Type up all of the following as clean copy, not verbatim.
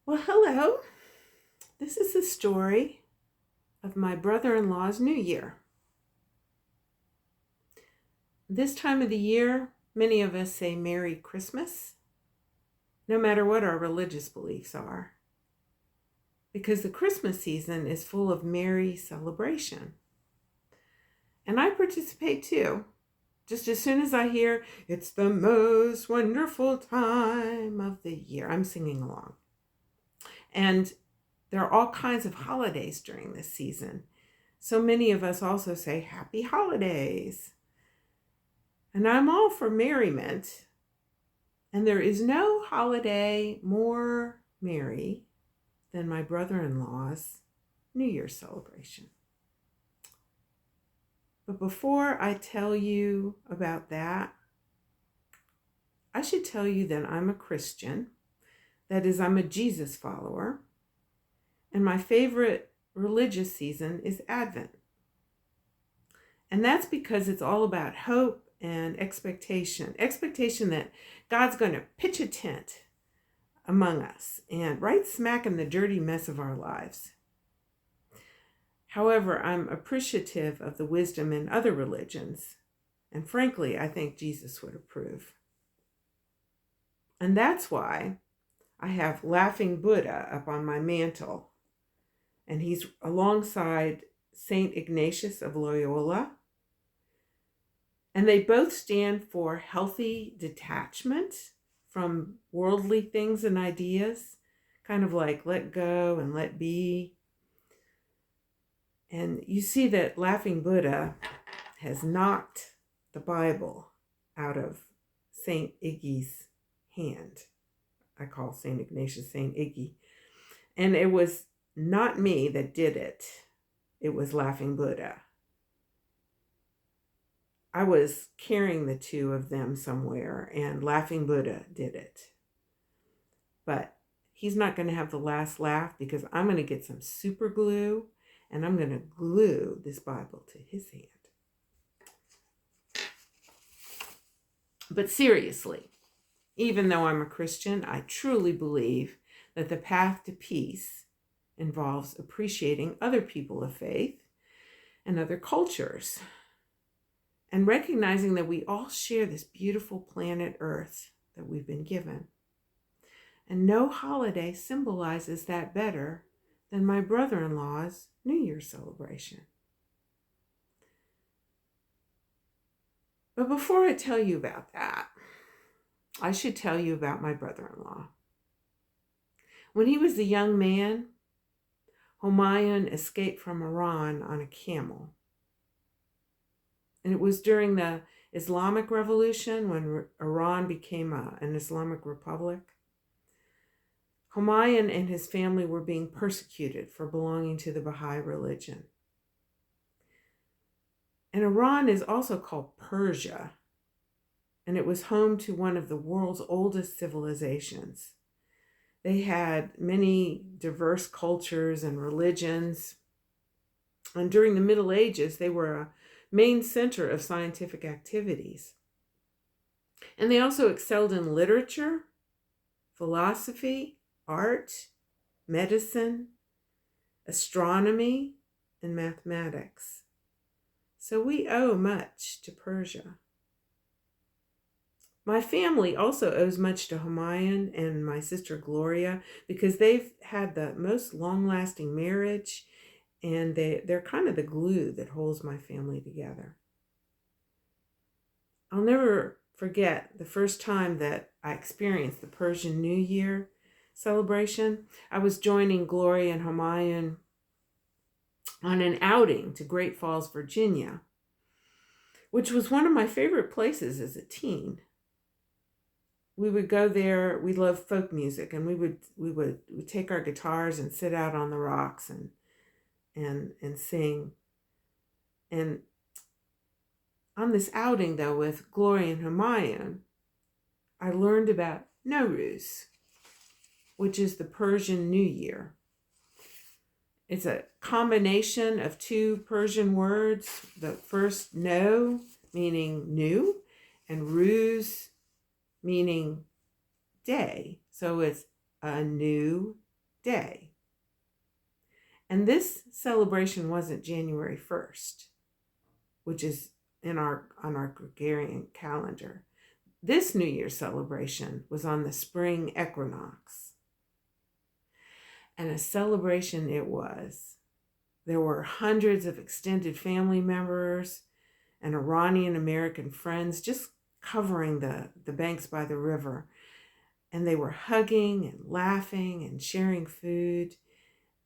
Well, hello. This is the story of my brother-in-law's New Year. This time of the year, many of us say Merry Christmas, no matter what our religious beliefs are, because the Christmas season is full of merry celebration. And I participate too. Just as soon as I hear, it's the most wonderful time of the year, I'm singing along. And there are all kinds of holidays during this season. So many of us also say happy holidays. And I'm all for merriment. And there is no holiday more merry than my brother-in-law's New Year's celebration. But before I tell you about that, I should tell you that I'm a Christian. That is, I'm a Jesus follower. And my favorite religious season is Advent. And that's because it's all about hope and expectation that God's going to pitch a tent among us and right smack in the dirty mess of our lives. However, I'm appreciative of the wisdom in other religions, and frankly, I think Jesus would approve. And that's why I have Laughing Buddha up on my mantle, and he's alongside Saint Ignatius of Loyola. And they both stand for healthy detachment from worldly things and ideas, kind of like let go and let be. And you see that Laughing Buddha has knocked the Bible out of Saint Iggy's hand. I call Saint Ignatius Saint Iggy. And it was not me that did it. It was Laughing Buddha. I was carrying the two of them somewhere, and Laughing Buddha did it. But he's not going to have the last laugh, because I'm going to get some super glue and I'm going to glue this Bible to his hand. But seriously, even though I'm a Christian, I truly believe that the path to peace involves appreciating other people of faith and other cultures, and recognizing that we all share this beautiful planet Earth that we've been given. And no holiday symbolizes that better than my brother-in-law's New Year's celebration. But before I tell you about that, I should tell you about my brother-in-law. When he was a young man, Humayun escaped from Iran on a camel. And it was during the Islamic Revolution, when Iran became an Islamic republic. Humayun and his family were being persecuted for belonging to the Baha'i religion. And Iran is also called Persia, and it was home to one of the world's oldest civilizations. They had many diverse cultures and religions, and during the Middle Ages, they were a main center of scientific activities. And they also excelled in literature, philosophy, art, medicine, astronomy, and mathematics. So we owe much to Persia. My family also owes much to Humayun and my sister Gloria, because they've had the most long-lasting marriage, and they're kind of the glue that holds my family together. I'll never forget the first time that I experienced the Persian New Year celebration. I was joining Gloria and Humayun on an outing to Great Falls, Virginia, which was one of my favorite places as a teen. We would go there. We loved folk music, and we would take our guitars and sit out on the rocks and sing. And on this outing, though, with Gloria and Humayun, I learned about Nowruz, which is the Persian New Year. It's a combination of two Persian words. The first, no, meaning new, and ruz, meaning day. So it's a new day. And this celebration wasn't January 1st, which is on our Gregorian calendar. This New Year's celebration was on the spring equinox. And a celebration it was. There were hundreds of extended family members and Iranian American friends just covering the banks by the river. And they were hugging and laughing and sharing food.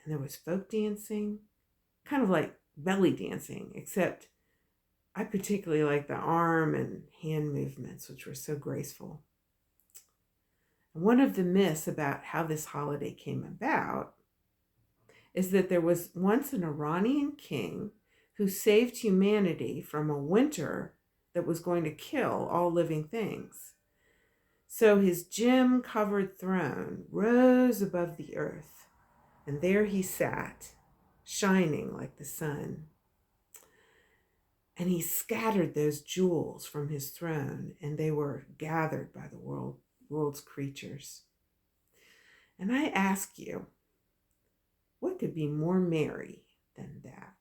And there was folk dancing, kind of like belly dancing, except I particularly like the arm and hand movements, which were so graceful. And one of the myths about how this holiday came about is that there was once an Iranian king who saved humanity from a winter that was going to kill all living things. So his gem-covered throne rose above the earth, and there he sat, shining like the sun. And he scattered those jewels from his throne, and they were gathered by the world's creatures. And I ask you, what could be more merry than that?